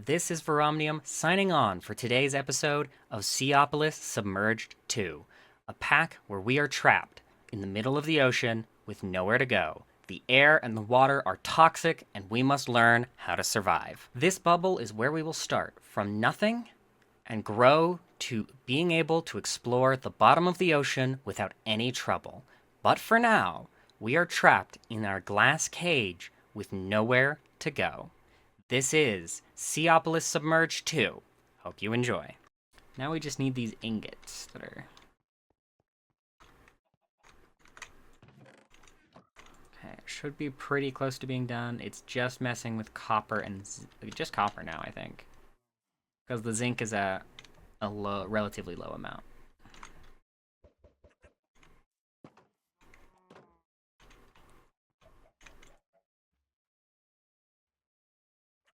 This is Veromnium signing on for today's episode of Seopolis Submerged 2, a pack where we are trapped in the middle of the ocean with nowhere to go. The air and the water are toxic, and we must learn how to survive. This bubble is where we will start from nothing and grow to being able to explore the bottom of the ocean without any trouble. But for now, we are trapped in our glass cage with nowhere to go. This is Seopolis Submerged 2. Hope you enjoy. Now we just need these ingots that are... Okay, should be pretty close to being done. It's just messing with copper and... just copper now, I think. Because the zinc is at a relatively low amount.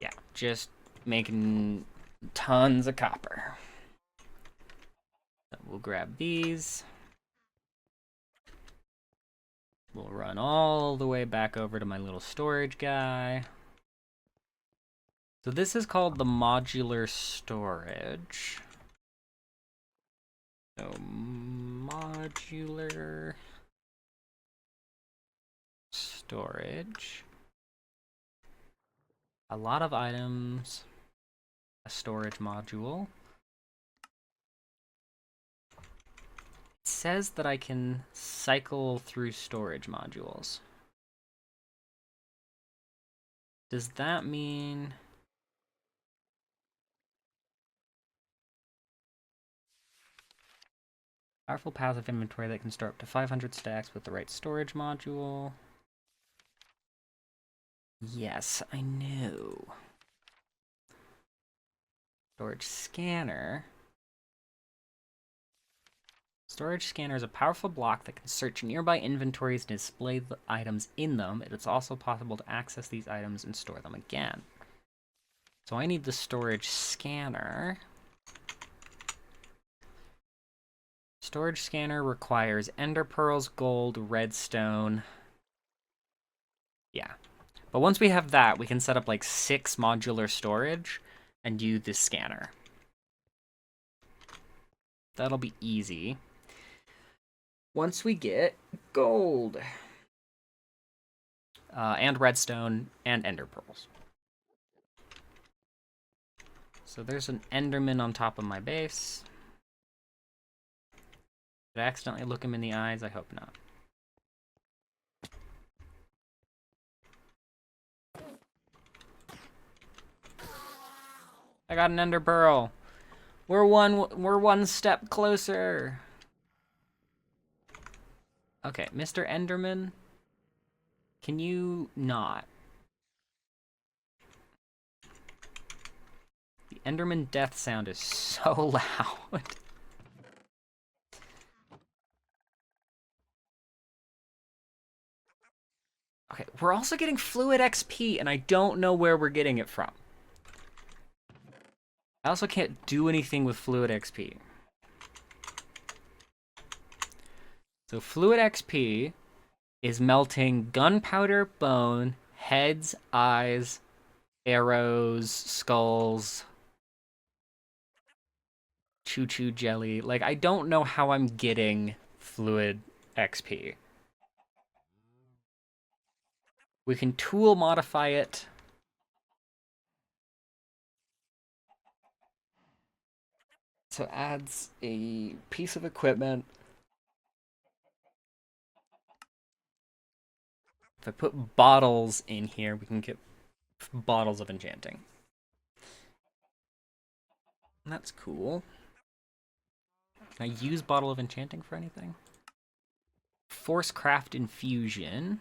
Yeah, just making tons of copper. So we'll grab these. We'll run all the way back over to my little storage guy. So this is called the modular storage. So modular storage. A lot of items, a storage module. It says that I can cycle through storage modules. Does that mean... Powerful passive inventory that can store up to 500 stacks with the right storage module. Yes, I know. Storage scanner. Storage scanner is a powerful block that can search nearby inventories to display the items in them. It is also possible to access these items and store them again. So I need the storage scanner. Storage scanner requires ender pearls, gold, redstone. Yeah. But once we have that, we can set up like 6 modular storage and use this scanner. That'll be easy. Once we get gold. And redstone and ender pearls. So there's an enderman on top of my base. Did I accidentally look him in the eyes? I hope not. I got an ender pearl. We're one step closer. Okay, Mr. Enderman, can you not? The Enderman death sound is so loud. Okay, we're also getting fluid XP, and I don't know where we're getting it from. I also can't do anything with fluid XP. So fluid XP is melting gunpowder, bone, heads, eyes, arrows, skulls, choo-choo jelly. Like, I don't know how I'm getting fluid XP. We can tool modify it. So it adds a piece of equipment. If I put bottles in here, we can get bottles of enchanting. That's cool. Can I use bottle of enchanting for anything? Force craft infusion.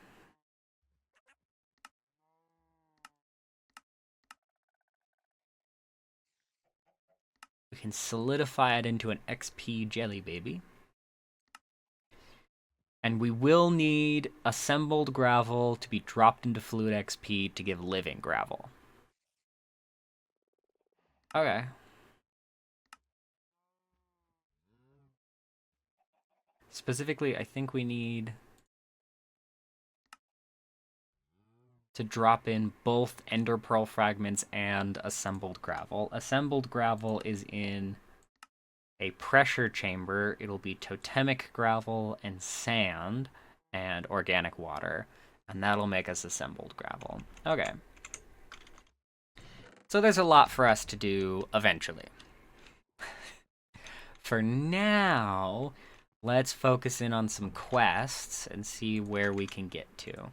We can solidify it into an XP jelly baby. And we will need assembled gravel to be dropped into fluid XP to give living gravel. Okay. Specifically, I think we need to drop in both ender pearl fragments and assembled gravel. Assembled gravel is in a pressure chamber. It'll be totemic gravel and sand and organic water, and that'll make us assembled gravel. Okay. So there's a lot for us to do eventually. For now, let's focus in on some quests and see where we can get to.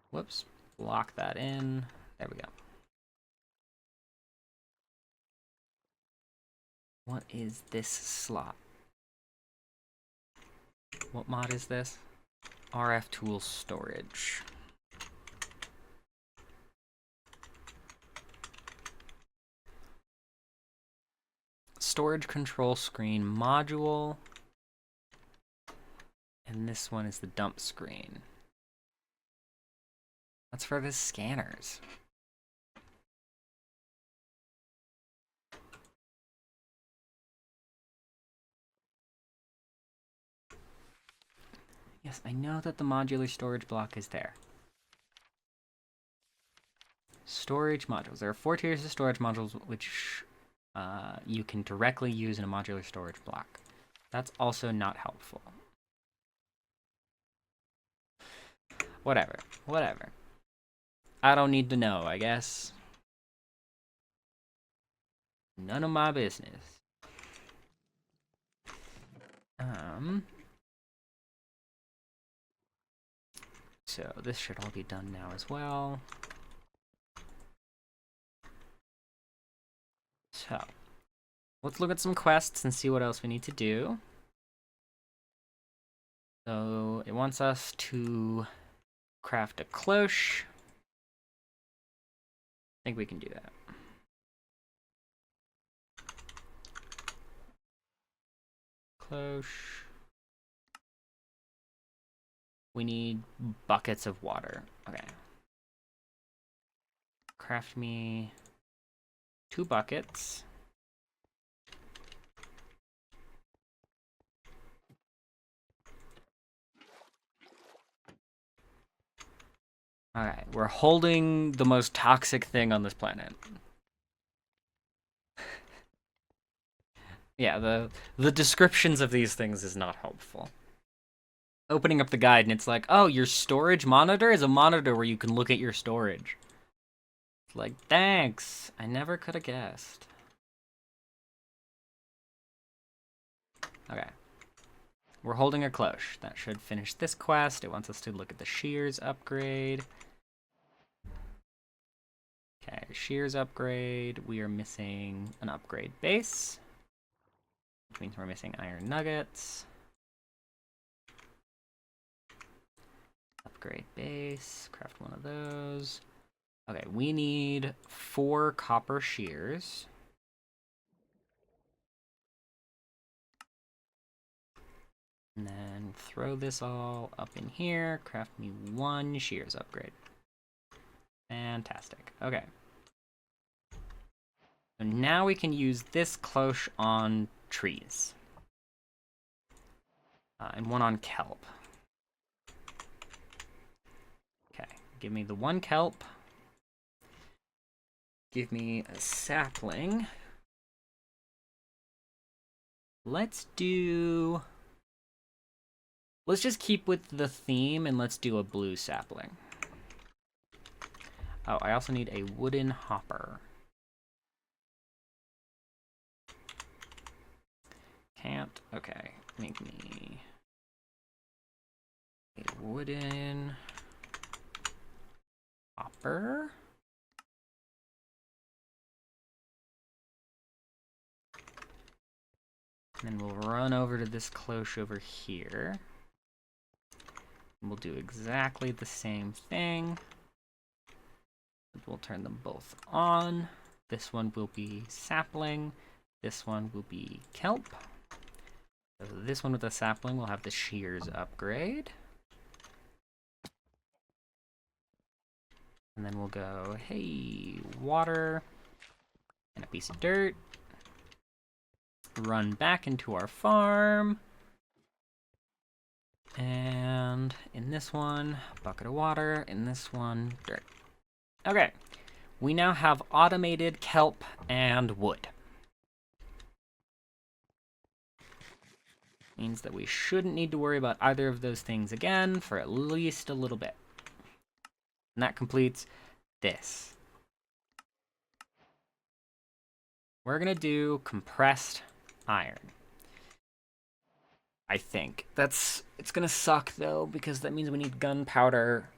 Whoops, lock that in. There we go. What is this slot? What mod is this? RF tool storage. Storage control screen module. And this one is the dump screen. That's for the scanners. Yes, I know that the modular storage block is there. Storage modules. There are 4 tiers of storage modules which you can directly use in a modular storage block. That's also not helpful. Whatever. I don't need to know, I guess. None of my business. So this should all be done now as well. So, let's look at some quests and see what else we need to do. So, it wants us to craft a cloche. I think we can do that. Cloche. We need buckets of water. Okay. Craft me 2 buckets. Alright, we're holding the most toxic thing on this planet. Yeah, the descriptions of these things is not helpful. Opening up the guide and it's like, oh, your storage monitor is a monitor where you can look at your storage. It's like, thanks. I never could have guessed. Okay. We're holding a cloche. That should finish this quest. It wants us to look at the shears upgrade. Okay, shears upgrade. We are missing an upgrade base, which means we're missing iron nuggets. Upgrade base, craft one of those. Okay, we need 4 copper shears. And then throw this all up in here. Craft me 1 shears upgrade. Fantastic. Okay. So now we can use this cloche on trees. And 1 on kelp. Okay, give me the 1 kelp. Give me a sapling. Let's just keep with the theme and let's do a blue sapling. Oh, I also need a wooden hopper. Can't. Okay, make me a wooden hopper. And then we'll run over to this cloche over here. And we'll do exactly the same thing. We'll turn them both on. This one will be sapling. This one will be kelp. So this one with the sapling will have the shears upgrade. And then we'll go, hey, water and a piece of dirt. Run back into our farm. And in this one, bucket of water. In this one, dirt. Okay. We now have automated kelp and wood. Means that we shouldn't need to worry about either of those things again for at least a little bit. And that completes this. We're gonna do compressed iron. I think. It's gonna suck though, because that means we need gunpowder.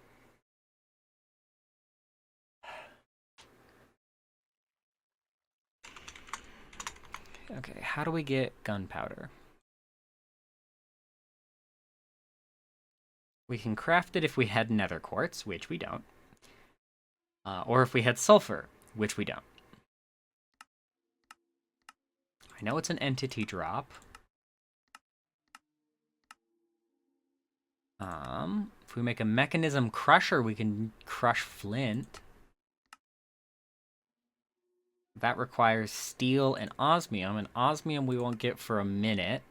Okay, how do we get gunpowder? We can craft it if we had nether quartz, which we don't. Or if we had sulfur, which we don't. I know it's an entity drop. If we make a mechanism crusher, we can crush flint. That requires steel and osmium, and osmium we won't get for a minute.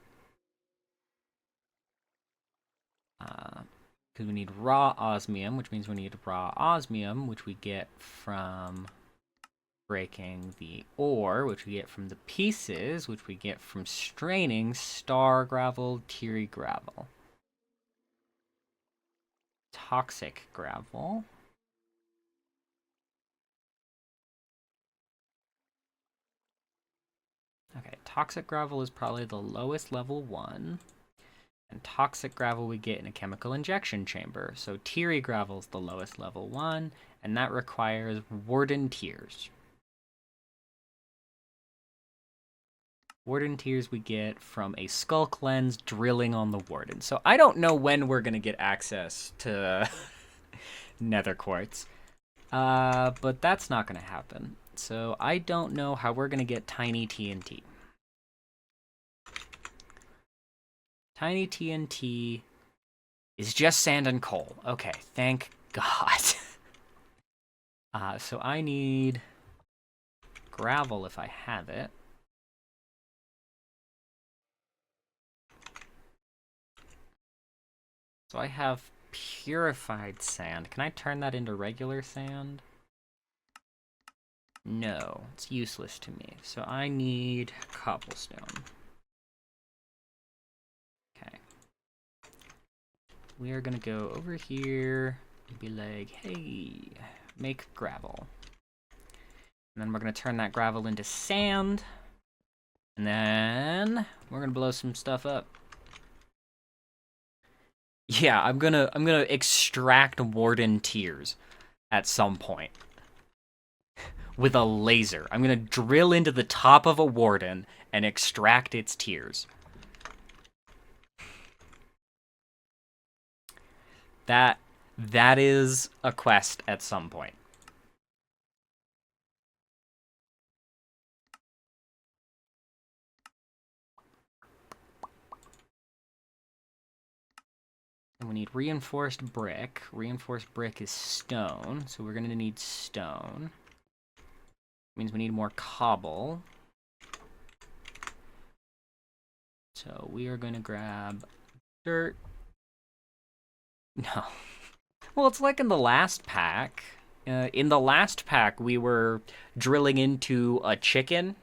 Because we need raw osmium, which means we need raw osmium, which we get from breaking the ore, which we get from the pieces, which we get from straining star gravel, teary gravel. Toxic gravel. Okay, toxic gravel is probably the lowest level one. And toxic gravel we get in a chemical injection chamber. So teary gravel is the lowest level one, and that requires warden tears. Warden tears we get from a skulk lens drilling on the warden. So I don't know when we're going to get access to nether quartz. But that's not going to happen. So I don't know how we're going to get tiny TNT. Tiny TNT is just sand and coal. Okay, thank God. So I need gravel if I have it. So I have purified sand. Can I turn that into regular sand? No, it's useless to me. So I need cobblestone. Okay. We are gonna go over here and be like, hey, make gravel. And then we're gonna turn that gravel into sand. And then we're gonna blow some stuff up. Yeah, I'm gonna extract warden tears at some point with a laser. I'm gonna drill into the top of a warden and extract its tears. That is a quest at some point. And we need reinforced brick. Reinforced brick is stone, so we're gonna need stone. Means we need more cobble. So we are gonna grab dirt. No. Well, it's like in the last pack. In the last pack, we were drilling into a chicken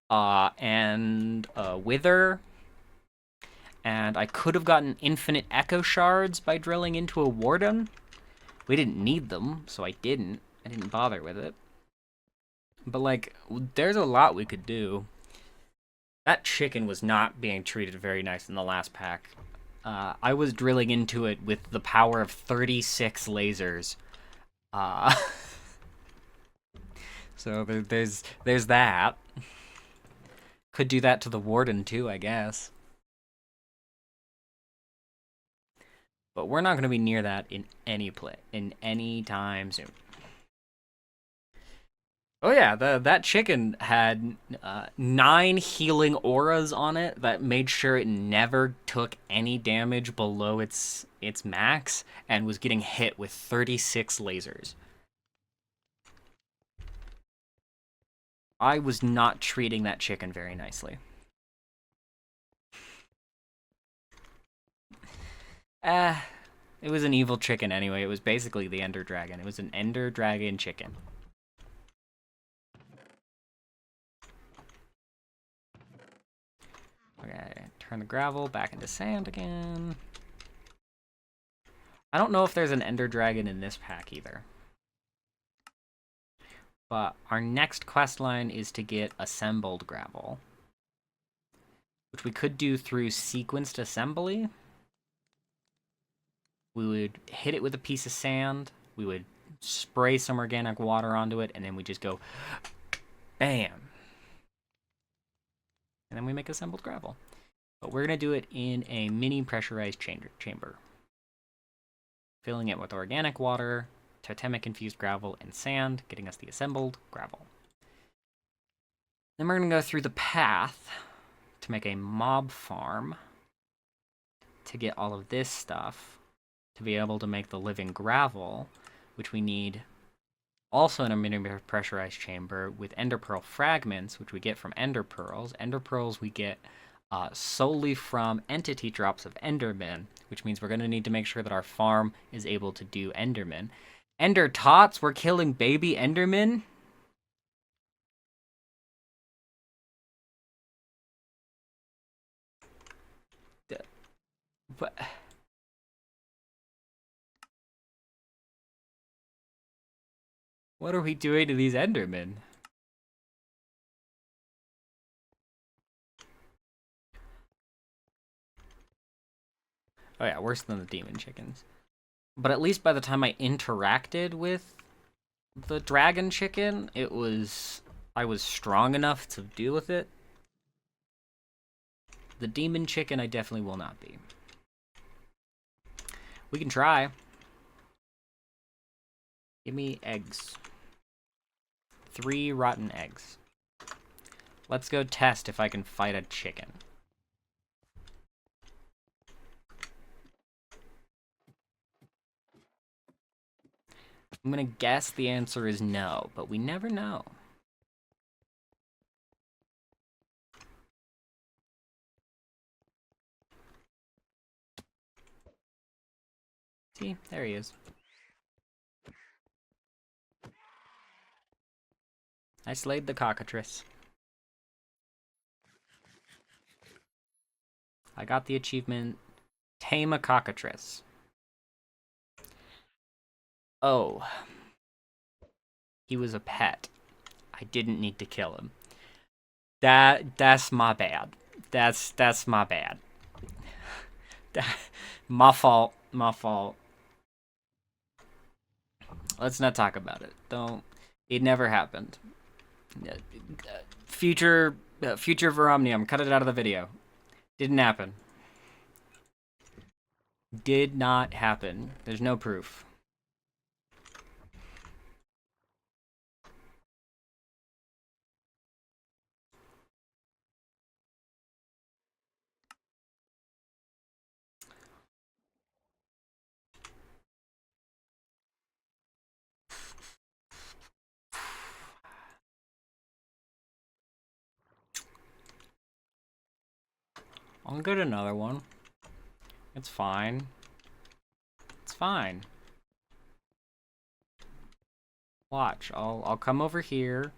and a wither. And I could have gotten infinite echo shards by drilling into a warden. We didn't need them, so I didn't. I didn't bother with it. But, like, there's a lot we could do. That chicken was not being treated very nice in the last pack. I was drilling into it with the power of 36 lasers. So there's that. Could do that to the warden, too, I guess. But we're not going to be near that in any time soon. Oh yeah, that chicken had 9 healing auras on it that made sure it never took any damage below its max and was getting hit with 36 lasers. I was not treating that chicken very nicely. It was an evil chicken anyway. It was basically the Ender Dragon. It was an Ender Dragon chicken. Okay, turn the gravel back into sand again. I don't know if there's an Ender Dragon in this pack either. But our next quest line is to get assembled gravel, which we could do through sequenced assembly. We would hit it with a piece of sand, we would spray some organic water onto it, and then we just go bam. And then we make assembled gravel. But we're going to do it in a mini pressurized chamber. Filling it with organic water, totemic infused gravel, and sand, getting us the assembled gravel. Then we're going to go through the path to make a mob farm to get all of this stuff to be able to make the living gravel, which we need also in a mini pressurized chamber with ender pearl fragments, which we get from ender pearls. Ender pearls we get solely from entity drops of endermen, which means we're going to need to make sure that our farm is able to do endermen. Ender tots, we're killing baby endermen? But what are we doing to these endermen? Oh yeah, worse than the demon chickens. But at least by the time I interacted with the dragon chicken, I was strong enough to deal with it. The demon chicken I definitely will not be. We can try. Give me eggs. 3 rotten eggs. Let's go test if I can fight a chicken. I'm gonna guess the answer is no, but we never know. See, there he is. I slayed the cockatrice. I got the achievement, Tame a Cockatrice. Oh. He was a pet. I didn't need to kill him. That's my bad. That's my bad. My fault. My fault. Let's not talk about it. Don't. It never happened. Future Veromnium, cut it out of the video. Didn't happen. Did not happen. There's no proof. I'll get another one. It's fine. It's fine. Watch, I'll come over here.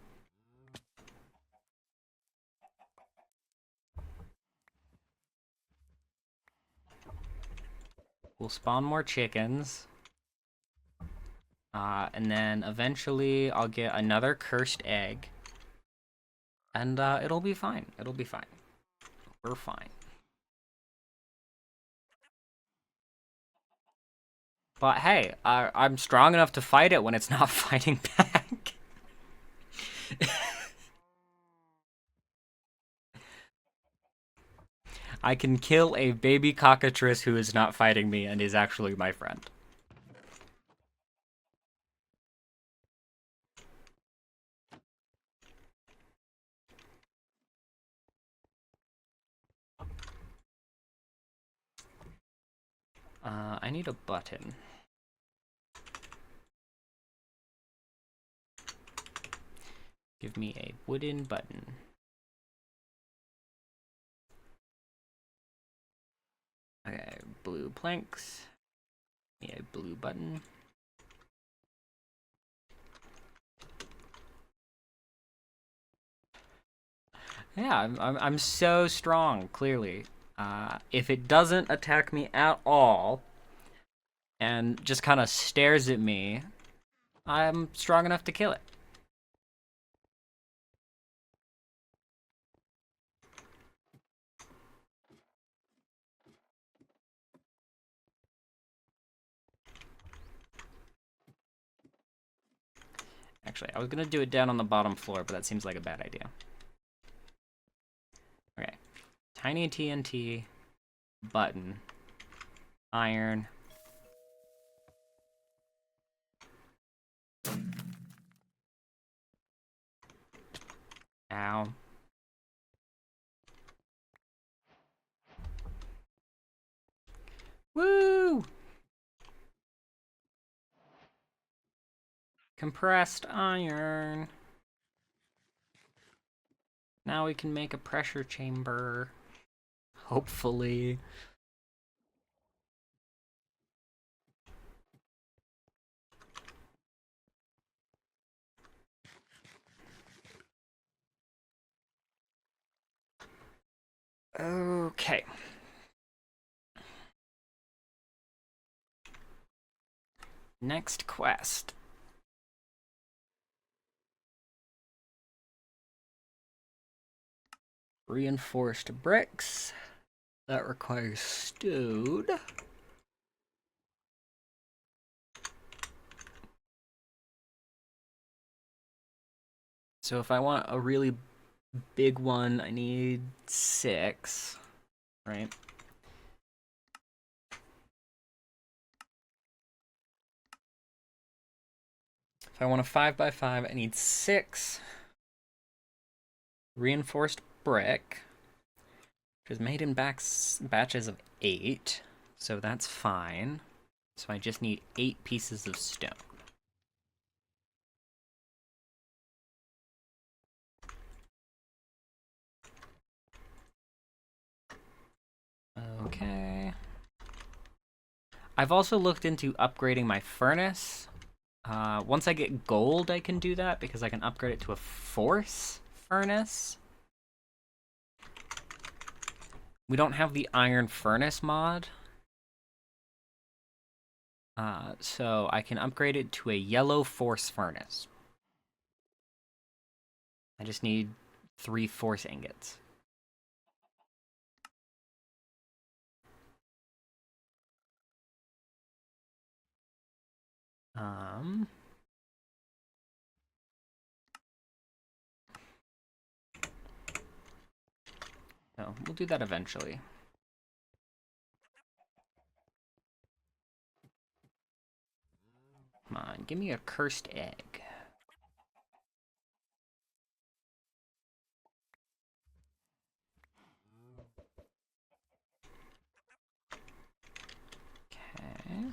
We'll spawn more chickens. And then eventually I'll get another cursed egg. And it'll be fine. It'll be fine. We're fine. But hey, I'm strong enough to fight it when it's not fighting back. I can kill a baby cockatrice who is not fighting me and is actually my friend. I need a button. Give me a wooden button. Okay, blue planks. Yeah, blue button. Yeah, I'm so strong, clearly. If it doesn't attack me at all, and just kind of stares at me, I'm strong enough to kill it. Actually, I was gonna do it down on the bottom floor, but that seems like a bad idea. Okay. Tiny TNT, button, iron. Ow. Woo! Compressed iron. Now we can make a pressure chamber. Hopefully. Okay. Next quest. Reinforced bricks. That requires stone. So if I want a really big one, I need 6, right? If I want a 5x5, I need 6 reinforced brick, which is made in batches of 8, so that's fine. So I just need 8 pieces of stone. Okay. I've also looked into upgrading my furnace. Once I get gold, I can do that because I can upgrade it to a force furnace. We don't have the iron furnace mod. So I can upgrade it to a yellow force furnace. I just need 3 force ingots. No, we'll do that eventually. Come on, give me a cursed egg. Okay.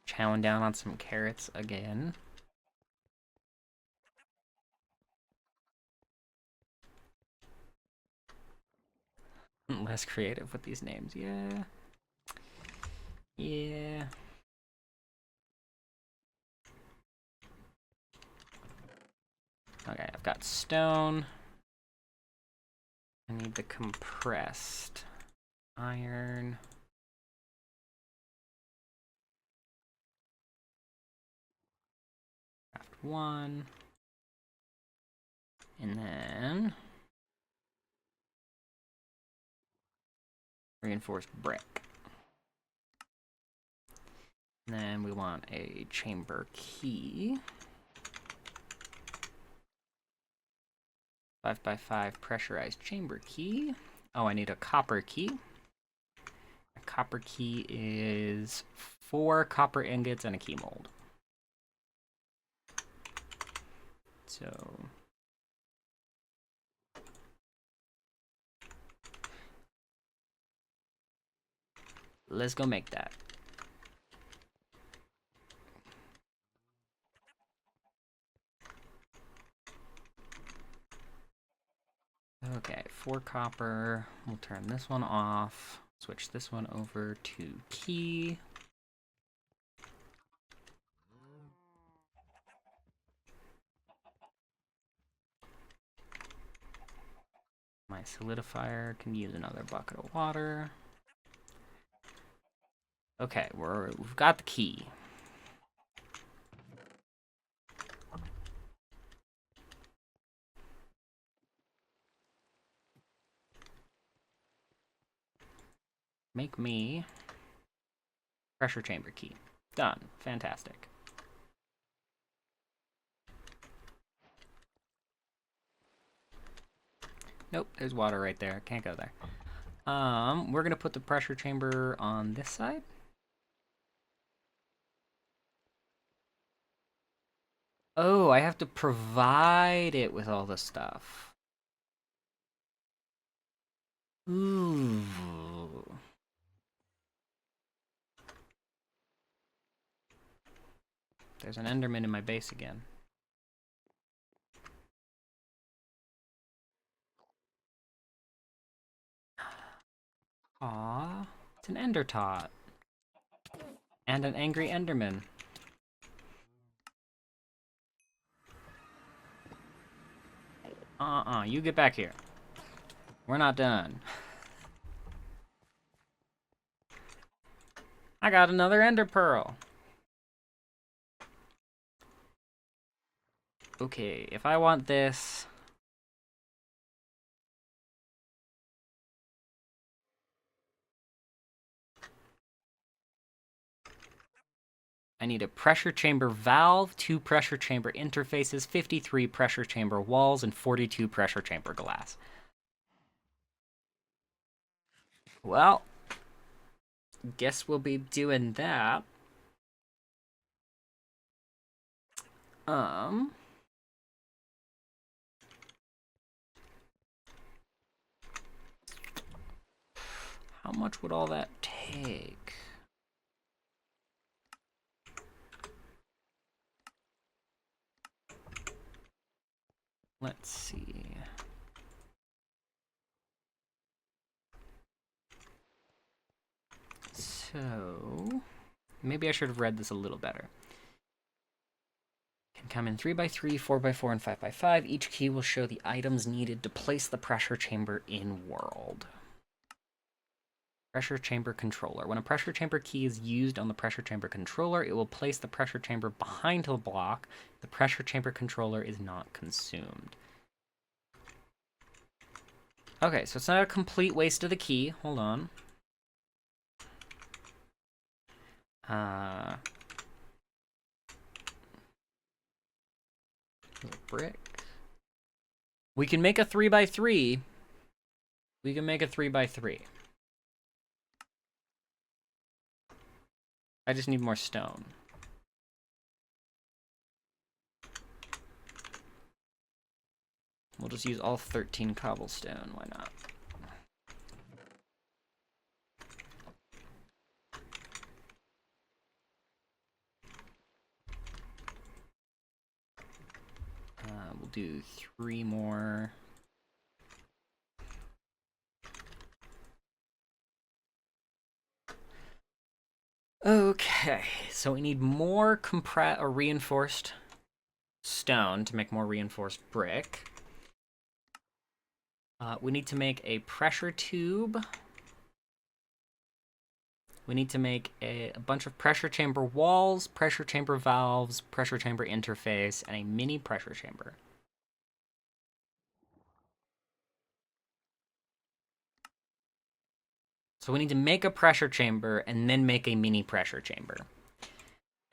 Chowing down on some carrots again. Less creative with these names, yeah. Yeah. Okay, I've got stone. I need the compressed iron. Craft 1. And then reinforced brick. And then we want a chamber key. 5x5 pressurized chamber key. Oh, I need a copper key. A copper key is 4 copper ingots and a key mold. So let's go make that. Okay, 4 copper. We'll turn this one off. Switch this one over to key. My solidifier can use another bucket of water. Okay, we've got the key. Make me pressure chamber key. Done. Fantastic. Nope, there's water right there. Can't go there. We're gonna put the pressure chamber on this side. Oh, I have to provide it with all the stuff. Ooh. There's an Enderman in my base again. Aw, it's an Ender Tot. And an angry Enderman. You get back here. We're not done. I got another Ender Pearl. Okay, if I want this... I need a pressure chamber valve, 2 pressure chamber interfaces, 53 pressure chamber walls, and 42 pressure chamber glass. Well, guess we'll be doing that. How much would all that take? Let's see. So, maybe I should have read this a little better. Can come in 3x3, 4x4, and 5x5. Each key will show the items needed to place the pressure chamber in world. Pressure chamber controller. When a pressure chamber key is used on the pressure chamber controller, it will place the pressure chamber behind the block. The pressure chamber controller is not consumed. Okay, so it's not a complete waste of the key. Hold on. Brick. We can make a 3x3. We can make a 3x3. I just need more stone. We'll just use all 13 cobblestone. Why not? We'll do 3 more. Okay, so we need more reinforced stone to make more reinforced brick. We need to make a pressure tube. We need to make a bunch of pressure chamber walls, pressure chamber valves, pressure chamber interface, and a mini pressure chamber. So we need to make a pressure chamber and then make a mini pressure chamber.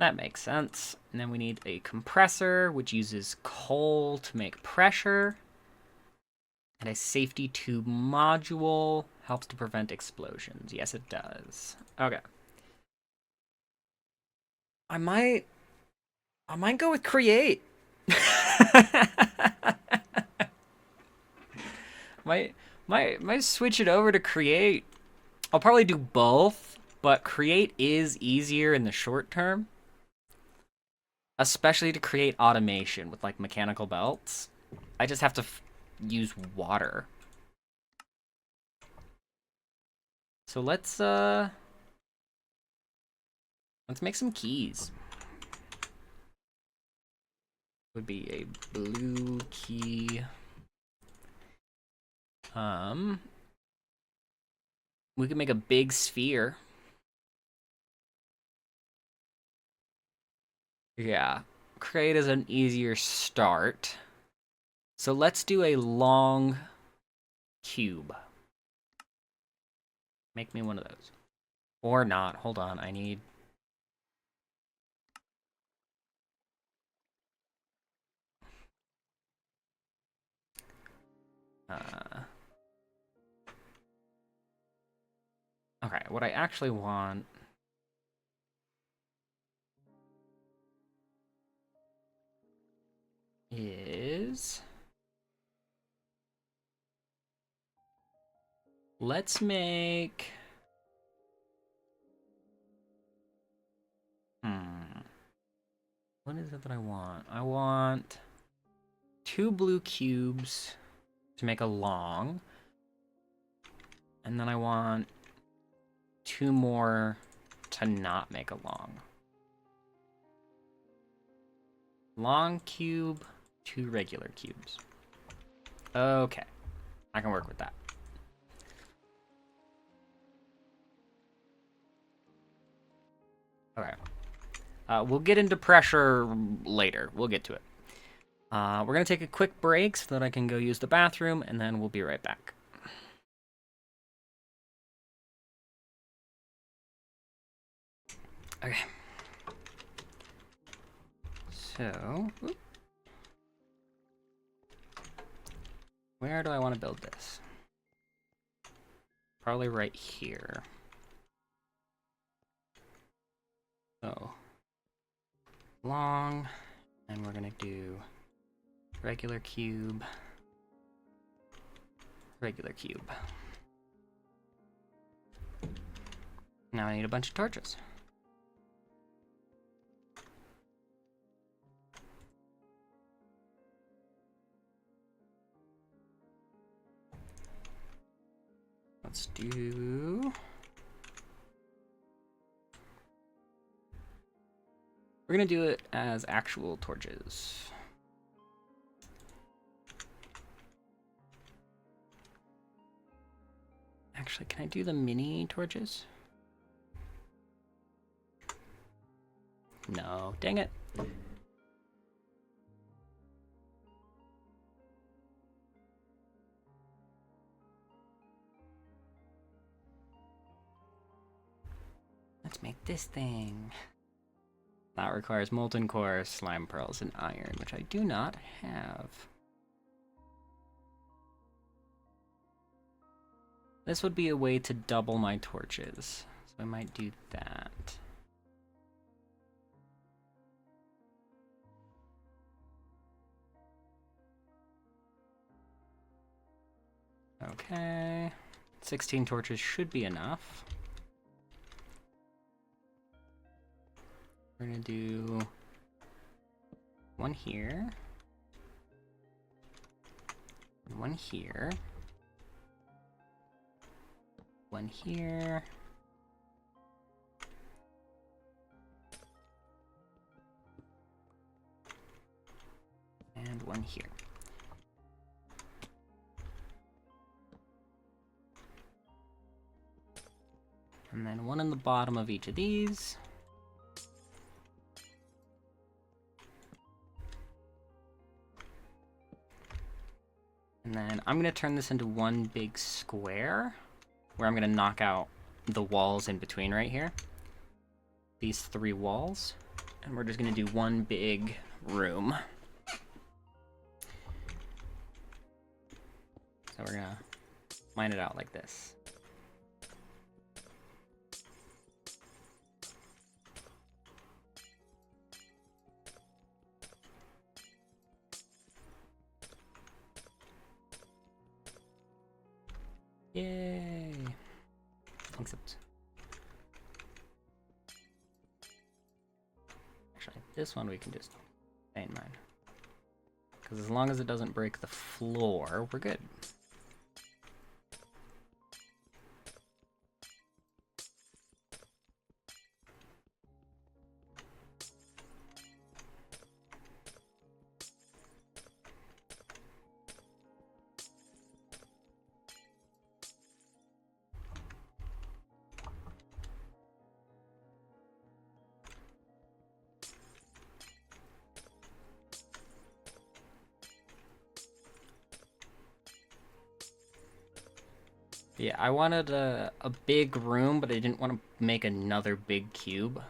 That makes sense. And then we need a compressor, which uses coal to make pressure. And a safety tube module helps to prevent explosions. Yes, it does. Okay. I might go with create. might switch it over to create. I'll probably do both, but create is easier in the short term. Especially to create automation with like mechanical belts. I just have to use water. So let's make some keys. Would be a blue key. We could make a big sphere. Yeah, crate is an easier start. So let's do a long cube. Make me one of those. Or not. Hold on, I need... Okay, what I actually want... is... let's make... What is it that I want? I want 2 blue cubes to make a long. And then I want 2 more to not make a long. Long cube, 2 regular cubes. Okay, I can work with that. Okay. We'll get into pressure later. We'll get to it. We're going to take a quick break so that I can go use the bathroom, and then we'll be right back. Okay. So, where do I want to build this? Probably right here. So, long, and we're gonna do regular cube, regular cube. Now I need a bunch of torches. Let's do... we're gonna do it as actual torches. Actually, can I do the mini torches? No, dang it. Let's make this thing. That requires molten core, slime pearls, and iron, which I do not have. This would be a way to double my torches, so I might do that. Okay, 16 torches should be enough. We're gonna do 1 here, 1 here, 1 here, and 1 here. And then 1 in the bottom of each of these. And then I'm gonna turn this into 1 big square, where I'm gonna knock out the walls in between right here. These 3 walls. And we're just gonna do 1 big room. So we're gonna line it out like this. Yay! Except... actually, this one we can just stay in mind. Because as long as it doesn't break the floor, we're good. Yeah, I wanted a big room, but I didn't want to make another big cube.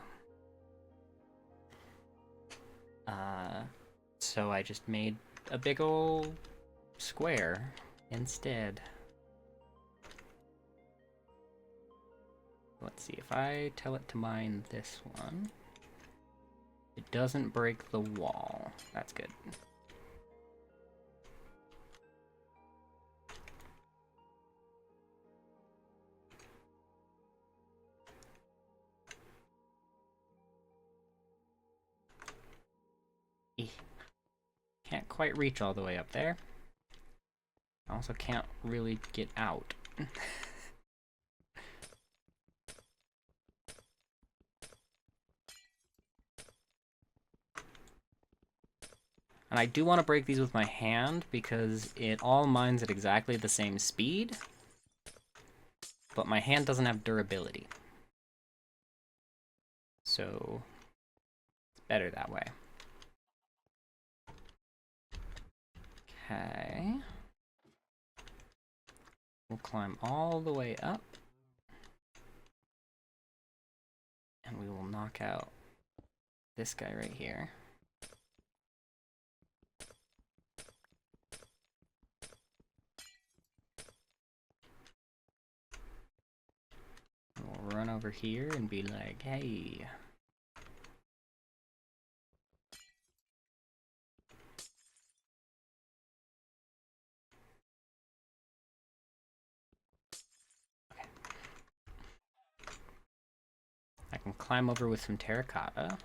So I just made a big old square instead. Let's see, if I tell it to mine this one, it doesn't break the wall. That's good. Can't quite reach all the way up there. I also can't really get out. And I do want to break these with my hand because it all mines at exactly the same speed, but my hand doesn't have durability. So it's better that way. Okay. We'll climb all the way up. And we will knock out this guy right here. We'll run over here and be like, hey. Okay. I can climb over with some terracotta.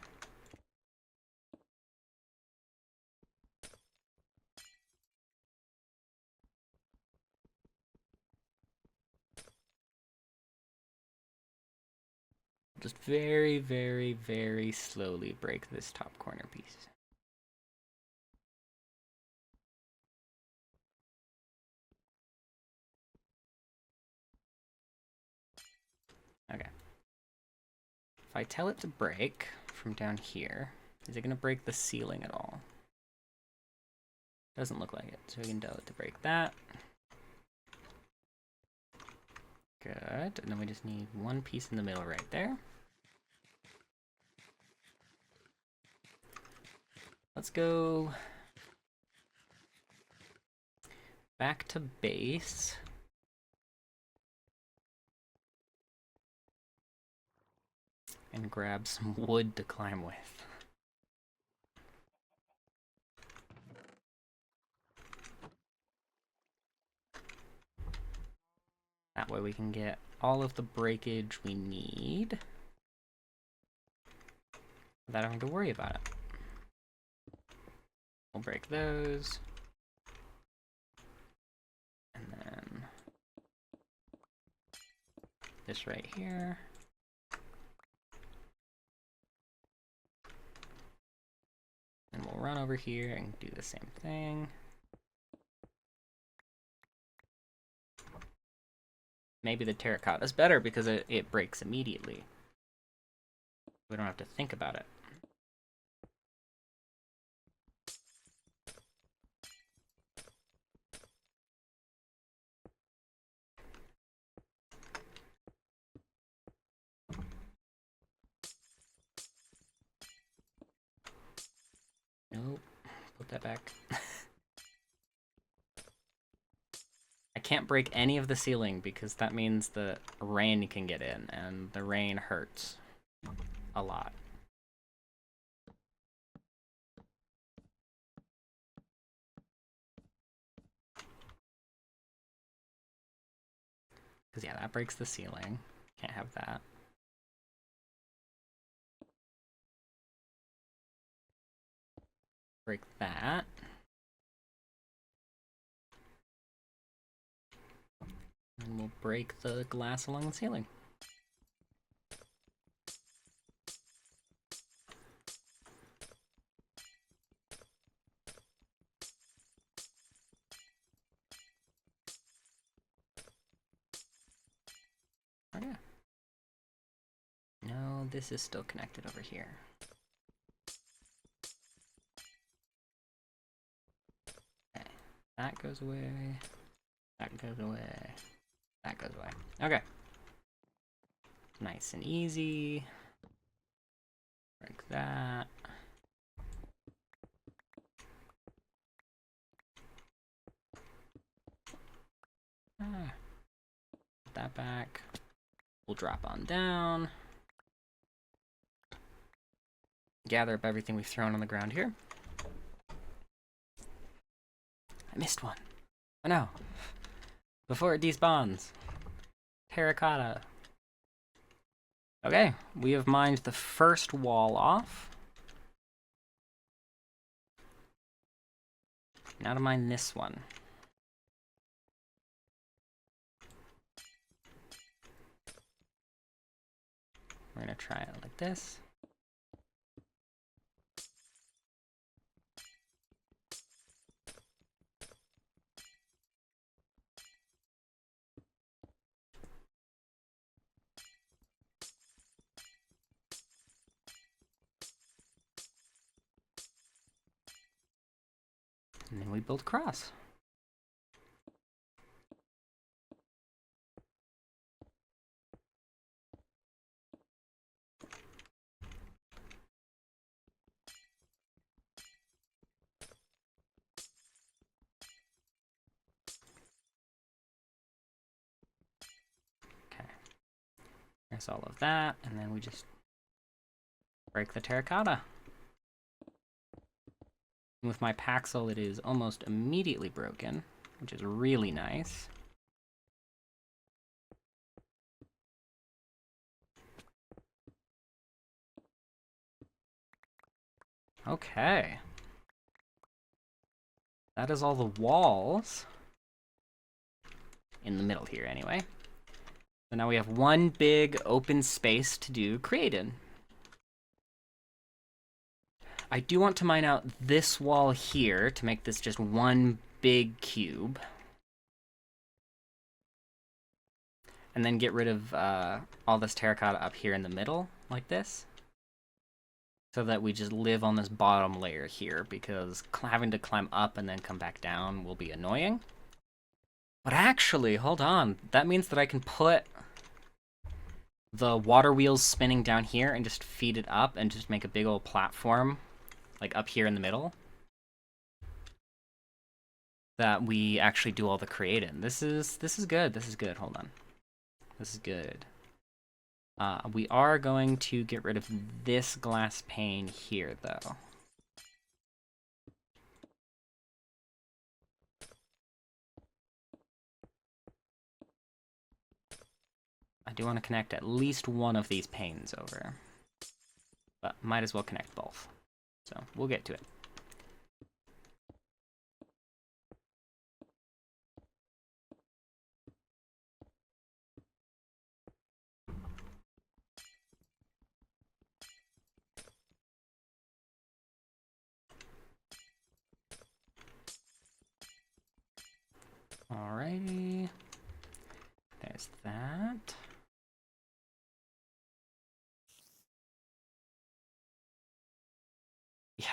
Just very, very, very slowly break this top corner piece. Okay. If I tell it to break from down here, is it going to break the ceiling at all? Doesn't look like it, so we can tell it to break that. Good, and then we just need one piece in the middle right there. Let's go back to base. And grab some wood to climb with. That way we can get all of the breakage we need without having to worry about it. We'll break those. And then this right here. And we'll run over here and do the same thing. Maybe the terracotta is better because it breaks immediately. We don't have to think about it. Nope. Put that back. I can't break any of the ceiling because that means the rain can get in, and the rain hurts a lot. Because yeah, that breaks the ceiling. Can't have that. Break that. And we'll break the glass along the ceiling. Oh yeah. No, this is still connected over here. Okay. That goes away. That goes away. That goes away. Okay. Nice and easy. Break that. Put that back. We'll drop on down. Gather up everything we've thrown on the ground here. I missed one. Oh no. Before it despawns. Terracotta. Okay, we have mined the first wall off. Now to mine this one. We're gonna try it like this. And then we build across. Okay. There's all of that, and then we just break the terracotta. With my Paxel, it is almost immediately broken, which is really nice. Okay. That is all the walls. In the middle here, anyway. So now we have one big open space to do create in. I do want to mine out this wall here to make this just one big cube. And then get rid of all this terracotta up here in the middle, like this. So that we just live on this bottom layer here, because having to climb up and then come back down will be annoying. But actually, hold on. That means that I can put the water wheels spinning down here and just feed it up and just make a big old platform, like up here in the middle, that we actually do all the create in. This is good. This is good. Hold on. This is good. We are going to get rid of this glass pane here, though. I do want to connect at least one of these panes over, but might as well connect both. So we'll get to it. Alrighty. There's that. Yeah.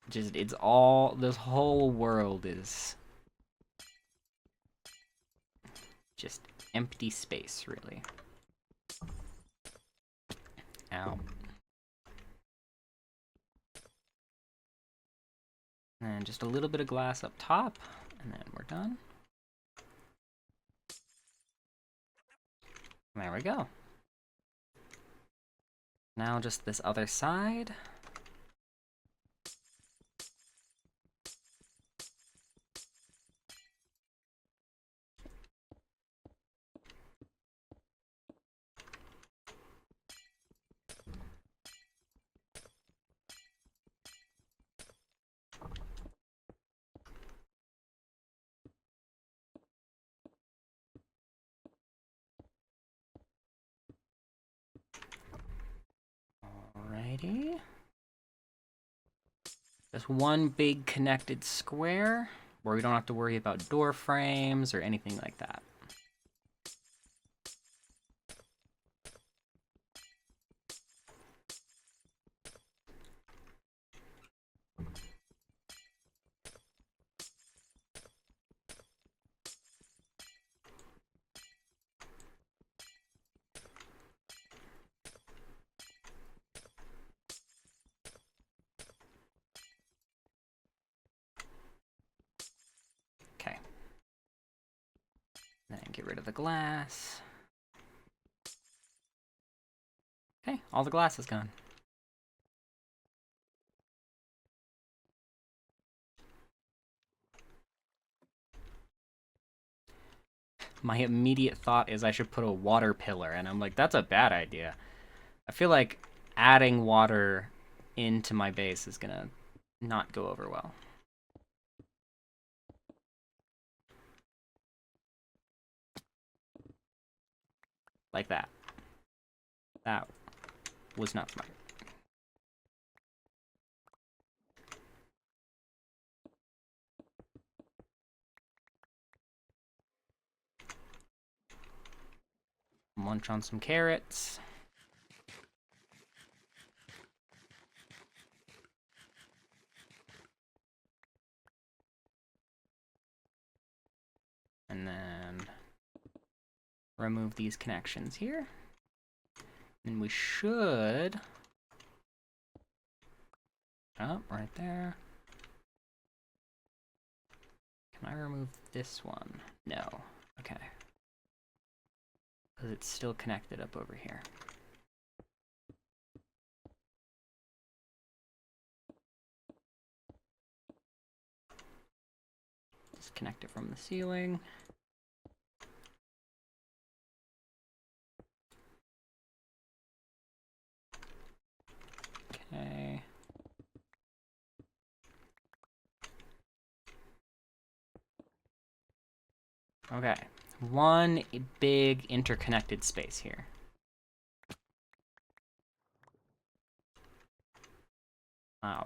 Just, it's all, this whole world is just empty space, really. Ow. And just a little bit of glass up top, and then we're done. There we go. Now just this other side. Alrighty. Just one big connected square where we don't have to worry about door frames or anything like that. Get rid of the glass. Okay, all the glass is gone. My immediate thought is I should put a water pillar, and I'm like, that's a bad idea. I feel like adding water into my base is gonna not go over well. Like that. That was not smart. Munch on some carrots. And then remove these connections here. And we should... Oh, right there. Can I remove this one? No. Okay. Because it's still connected up over here. Disconnect it from the ceiling. Okay. Okay. One big interconnected space here.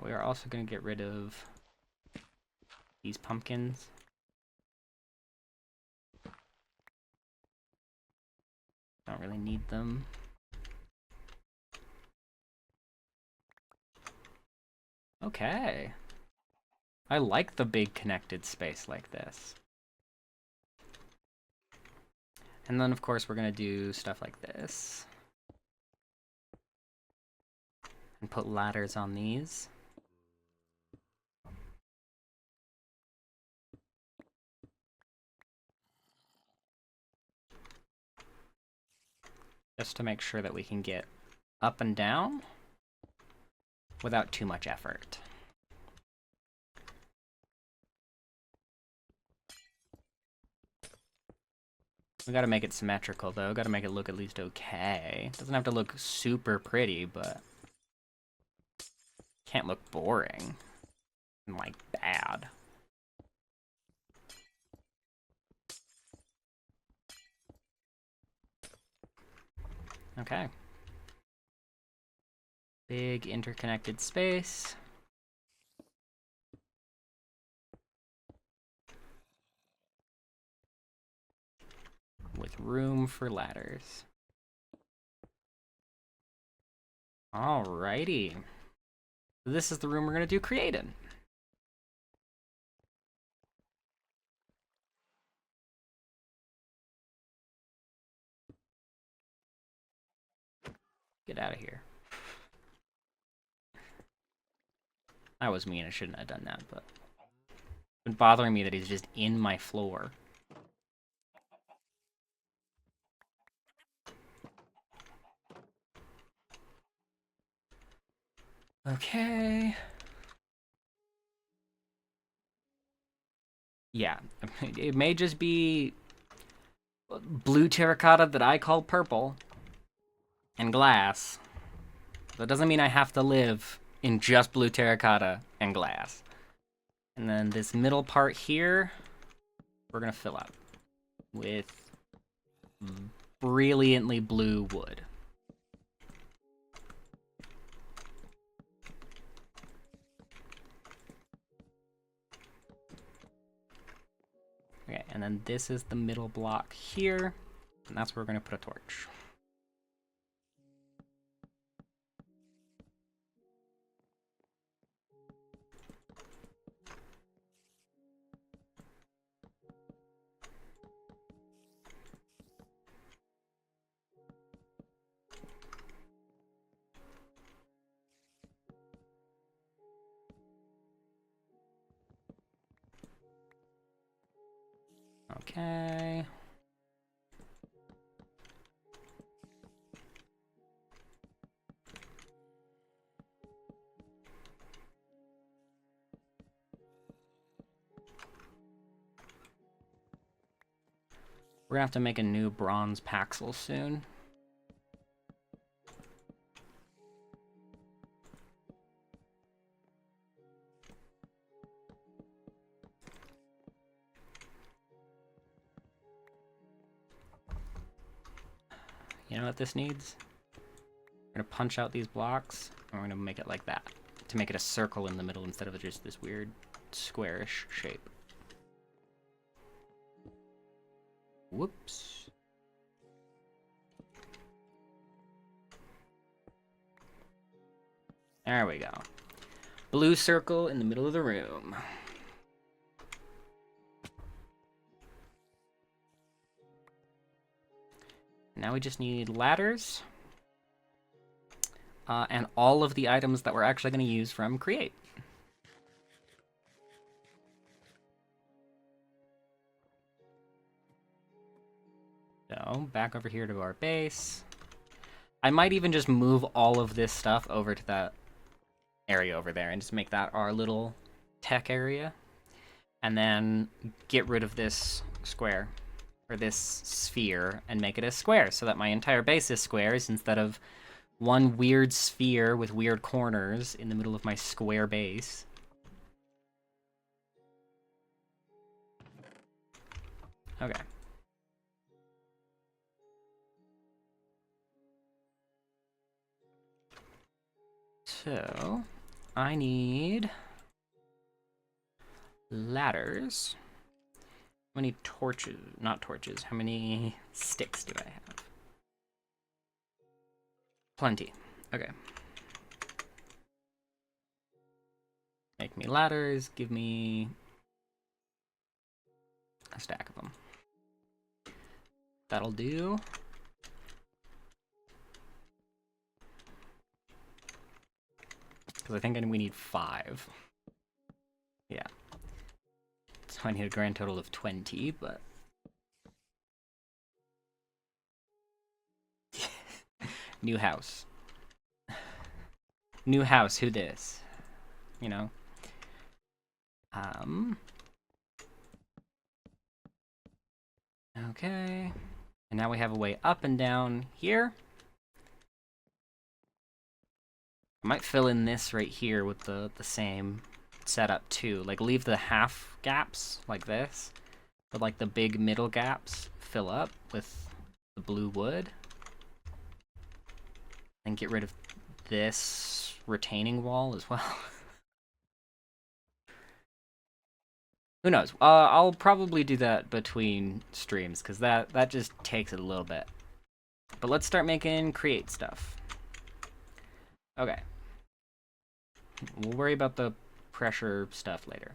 We are also going to get rid of these pumpkins. Don't really need them. Okay. I like the big connected space like this. And then, of course, we're going to do stuff like this. And put ladders on these. Just to make sure that we can get up and down without too much effort. We gotta make it symmetrical, though. Gotta make it look at least okay. Doesn't have to look super pretty, but can't look boring and, like, bad. Okay. Big interconnected space. With room for ladders. Alrighty. This is the room we're gonna do created. Get out of here. That was mean, I shouldn't have done that, but it's been bothering me that he's just in my floor. Okay. Yeah, it may just be blue terracotta that I call purple and glass. That doesn't mean I have to live in just blue terracotta and glass. And then this middle part here, we're gonna fill out with brilliantly blue wood. Okay, and then this is the middle block here, and that's where we're gonna put a torch. Okay. We're gonna have to make a new bronze paxel soon. You know what this needs? We're gonna punch out these blocks, and we're gonna make it like that, to make it a circle in the middle instead of just this weird squarish shape. Whoops. There we go. Blue circle in the middle of the room. Now we just need ladders. And all of the items that we're actually going to use from Create. So, back over here to our base. I might even just move all of this stuff over to that area over there and just make that our little tech area. And then get rid of this square, or this sphere, and make it a square so that my entire base is squares instead of one weird sphere with weird corners in the middle of my square base. Okay. So, I need ladders. How many torches? Not torches. How many sticks do I have? Plenty. Okay. Make me ladders. Give me a stack of them. That'll do. Because I think we need 5. Yeah. So I need a grand total of 20, but... New house. New house, who this? You know? Okay. And now we have a way up and down here. I might fill in this right here with the same setup too. Like leave the half gaps like this, but like the big middle gaps fill up with the blue wood. And get rid of this retaining wall as well. Who knows? I'll probably do that between streams, because that just takes it a little bit. But let's start making create stuff. Okay. We'll worry about the pressure stuff later.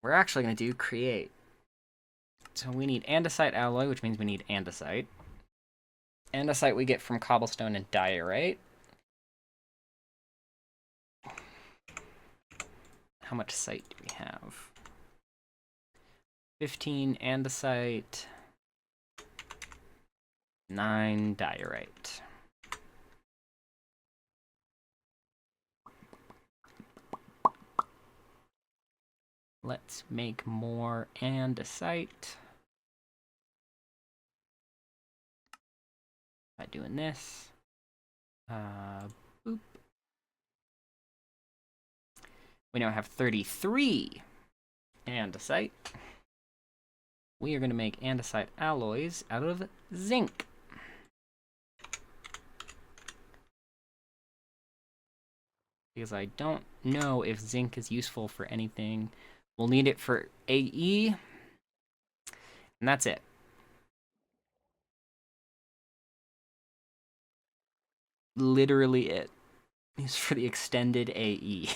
We're actually going to do create. So we need andesite alloy, which means we need andesite. Andesite we get from cobblestone and diorite. How much site do we have? 15 andesite, 9 diorite. Let's make more andesite by doing this. Boop. We now have 33 andesite. We are going to make andesite alloys out of zinc. Because I don't know if zinc is useful for anything. We'll need it for AE. And that's it. Literally it. It's for the extended AE.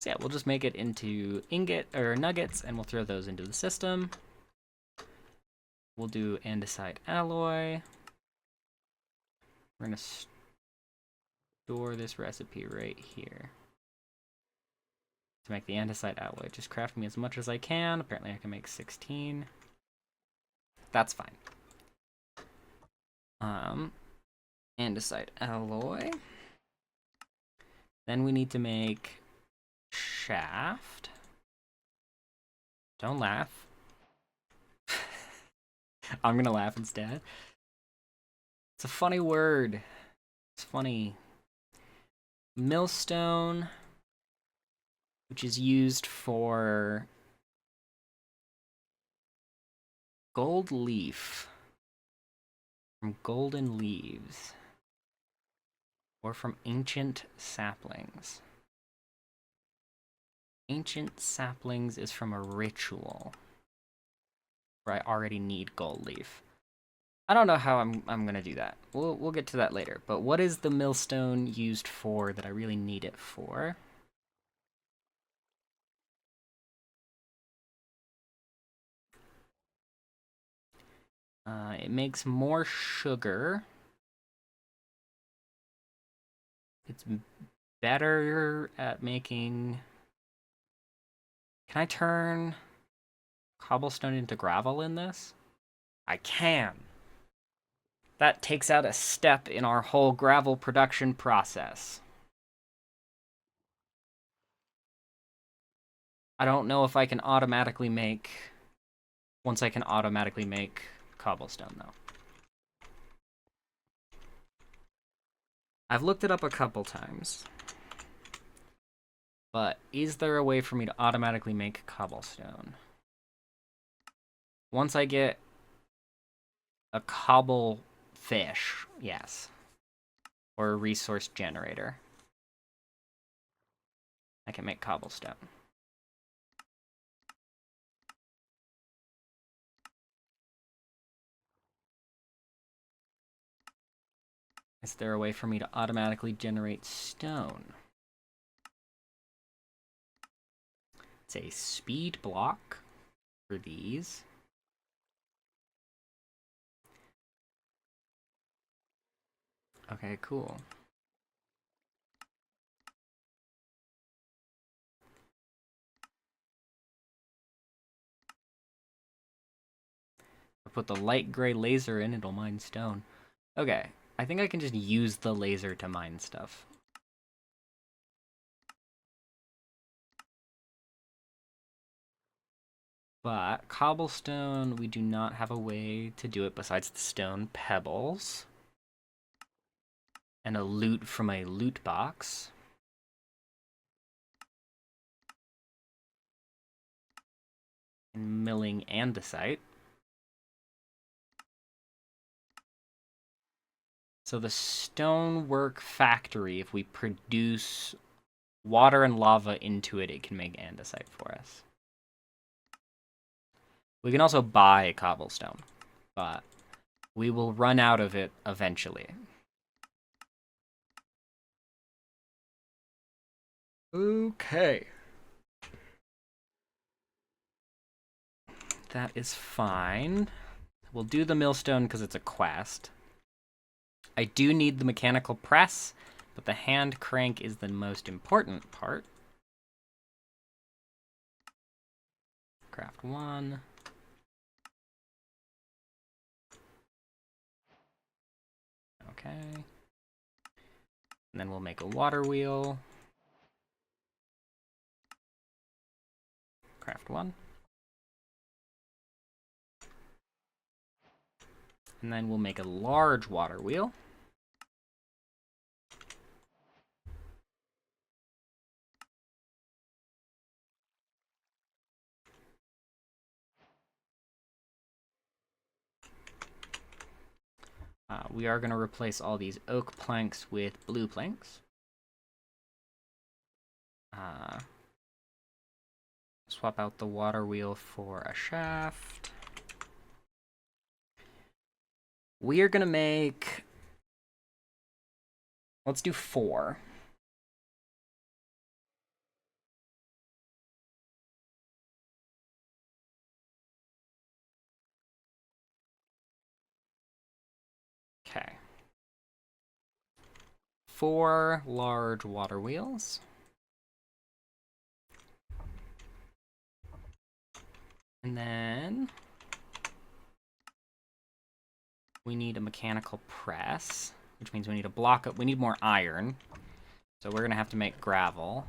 So yeah, we'll just make it into ingot or nuggets and we'll throw those into the system. We'll do andesite alloy. We're gonna store this recipe right here to make the andesite alloy. Just craft me as much as I can. Apparently I can make 16. That's fine. Andesite alloy. Then we need to make shaft. Don't laugh. I'm gonna laugh instead. It's a funny word. It's funny. Millstone, which is used for gold leaf from golden leaves or from ancient saplings. Ancient saplings is from a ritual where I already need gold leaf. I don't know how I'm gonna do that. We'll get to that later. But what is the millstone used for that I really need it for? It makes more sugar. It's better at making... Can I turn cobblestone into gravel in this? I can. That takes out a step in our whole gravel production process. I don't know if I can automatically make... Once I can automatically make cobblestone, though. I've looked it up a couple times. But is there a way for me to automatically make cobblestone? Once I get a cobble fish, yes. Or a resource generator, I can make cobblestone. Is there a way for me to automatically generate stone? It's a speed block for these. Okay, cool. I put the light gray laser in, it'll mine stone. Okay, I think I can just use the laser to mine stuff. But cobblestone, we do not have a way to do it besides the stone pebbles. And a loot from a loot box. And milling andesite. So the stonework factory, if we produce water and lava into it, it can make andesite for us. We can also buy cobblestone, but we will run out of it eventually. Okay. That is fine. We'll do the millstone because it's a quest. I do need the mechanical press, but the hand crank is the most important part. Craft one. Okay. And then we'll make a water wheel. Craft one. And then we'll make a large water wheel. We are going to replace all these oak planks with blue planks. Swap out the water wheel for a shaft. We are going to make... Let's do 4. Okay. 4 large water wheels. And then we need a mechanical press, which means we need a block of, we need more iron. So we're gonna have to make gravel,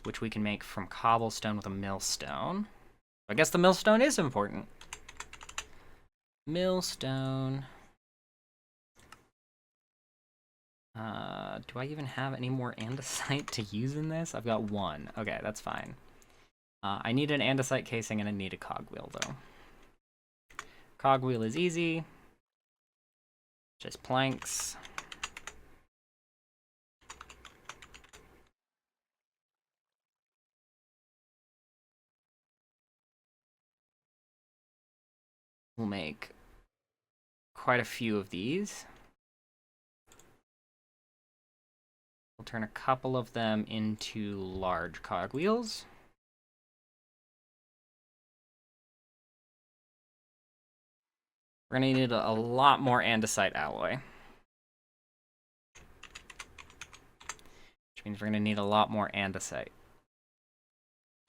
which we can make from cobblestone with a millstone. I guess the millstone is important. Millstone. Do I even have any more andesite to use in this? I've got one. Okay, that's fine. I need an andesite casing and I need a cogwheel, though. Cogwheel is easy. Just planks. We'll make quite a few of these. We'll turn a couple of them into large cogwheels. We're gonna need a lot more andesite alloy. Which means we're gonna need a lot more andesite.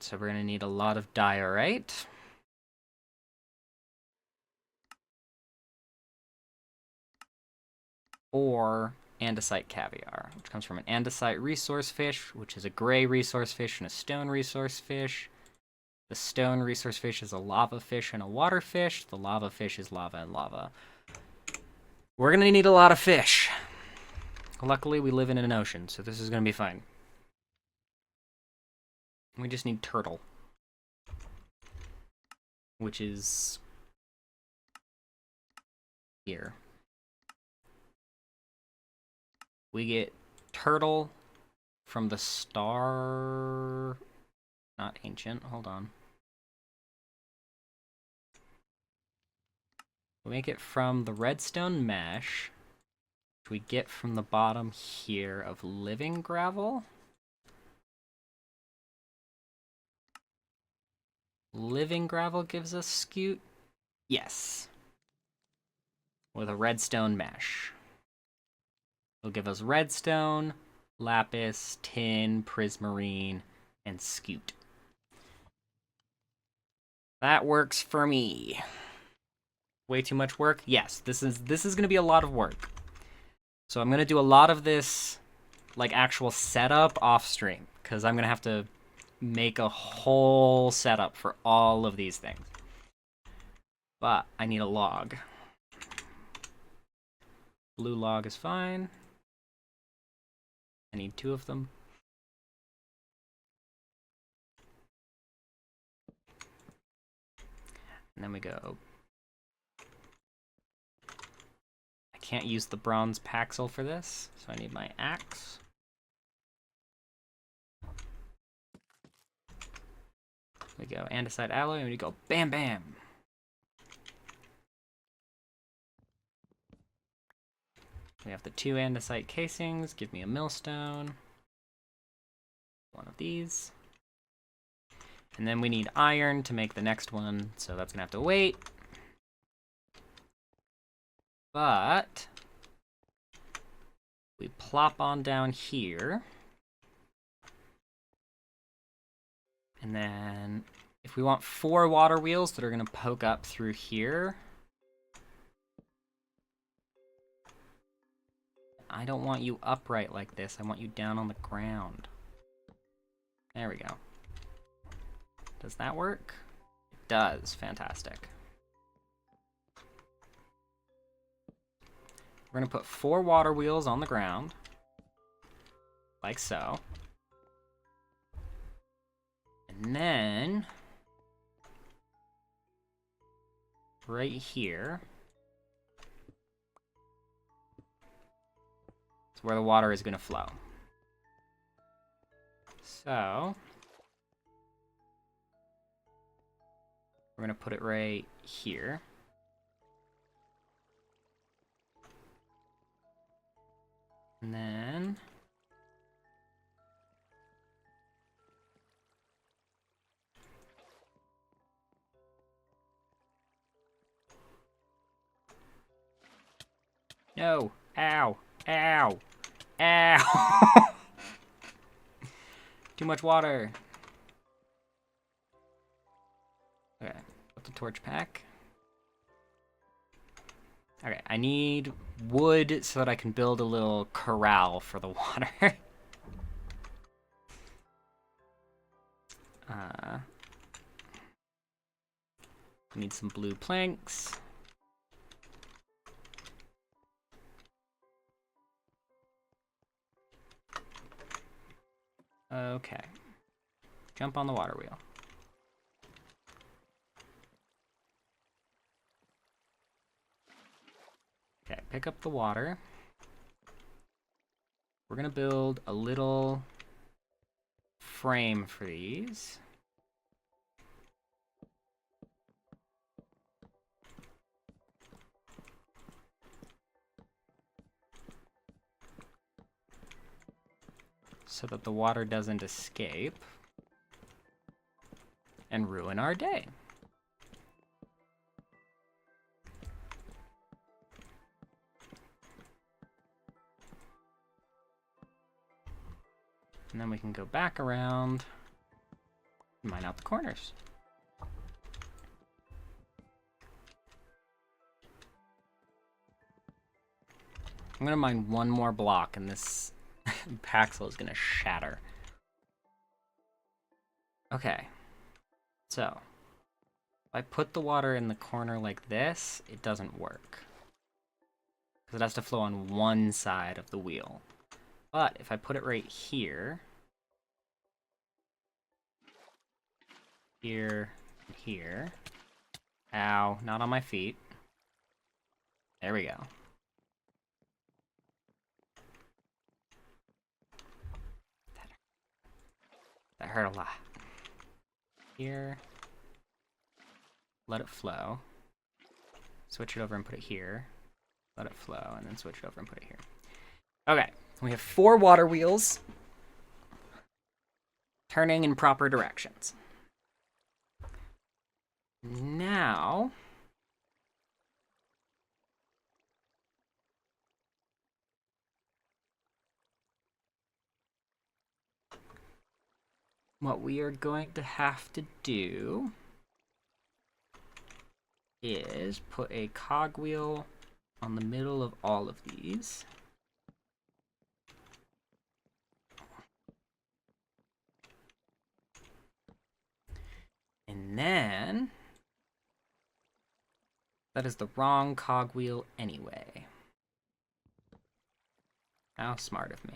So we're gonna need a lot of diorite. Or andesite caviar, which comes from an andesite resource fish, which is a gray resource fish and a stone resource fish. The stone resource fish is a lava fish and a water fish. The lava fish is lava and lava. We're gonna need a lot of fish. Luckily, we live in an ocean, so this is gonna be fine. We just need turtle, which is here. We get turtle from the star... Not ancient, hold on. We make it from the redstone mesh, which we get from the bottom here of living gravel. Living gravel gives us scute? Yes. With a redstone mesh. It'll give us redstone, lapis, tin, prismarine, and scute. That works for me. Way too much work? Yes, this is gonna be a lot of work. So I'm gonna do a lot of this, like, actual setup off stream, because I'm gonna have to make a whole setup for all of these things. But I need a log. Blue log is fine. I need 2 of them. And then we go. I can't use the bronze paxel for this, so I need my axe. We go andesite alloy, and we go bam bam. We have the 2 andesite casings. Give me a millstone. One of these. And then we need iron to make the next one, so that's gonna have to wait. But we plop on down here. And then if we want 4 water wheels that are gonna poke up through here, I don't want you upright like this. I want you down on the ground. There we go. Does that work? It does. Fantastic. We're going to put 4 water wheels on the ground. Like so. And then right here is where the water is going to flow. So we're going to put it right here. And then no. Ow. Ow. Ow. Too much water. Okay. Put the torch pack. Okay, I need wood so that I can build a little corral for the water. Need some blue planks. Okay. Jump on the water wheel. Okay, pick up the water. We're gonna build a little frame for these. So that the water doesn't escape and ruin our day. And then we can go back around and mine out the corners. I'm gonna mine one more block and this Paxel is gonna shatter. Okay, so if I put the water in the corner like this, it doesn't work. Because it has to flow on one side of the wheel. But if I put it right here, here, and here. Ow, not on my feet. There we go. That hurt a lot. Here. Let it flow. Switch it over and put it here. Let it flow, and then switch it over and put it here. Okay, we have 4 water wheels turning in proper directions. Now, what we are going to have to do is put a cogwheel on the middle of all of these. And then, that is the wrong cogwheel anyway. How smart of me.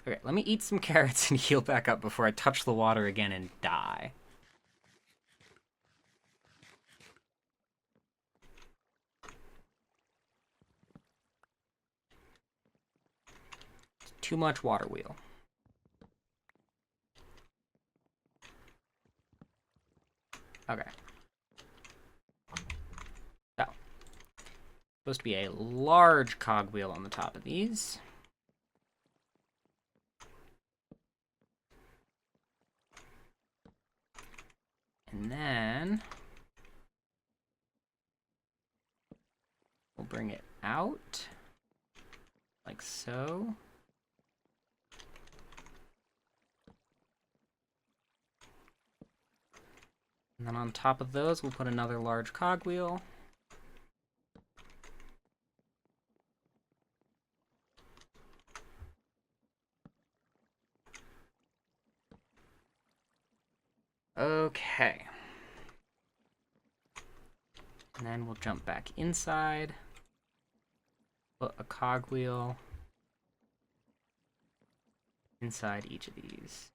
Okay, let me eat some carrots and heal back up before I touch the water again and die. It's too much water wheel. Okay. So, supposed to be a large cogwheel on the top of these. And then we'll bring it out like so. And then on top of those, we'll put another large cogwheel. Okay. And then we'll jump back inside, put a cogwheel inside each of these.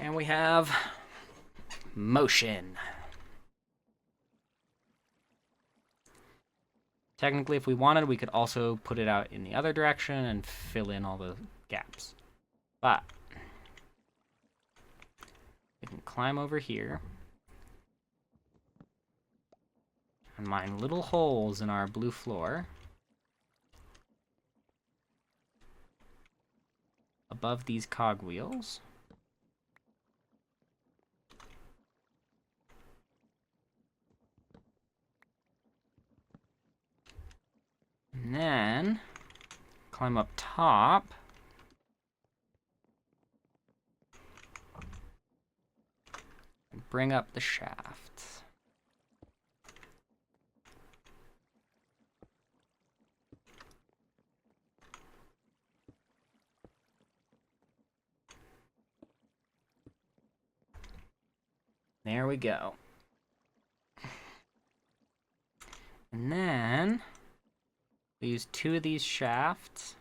And we have motion. Technically, if we wanted, we could also put it out in the other direction and fill in all the gaps. But we can climb over here and mine little holes in our blue floor above these cogwheels. And then climb up top bring up the shaft. There we go. And then we use 2 of these shafts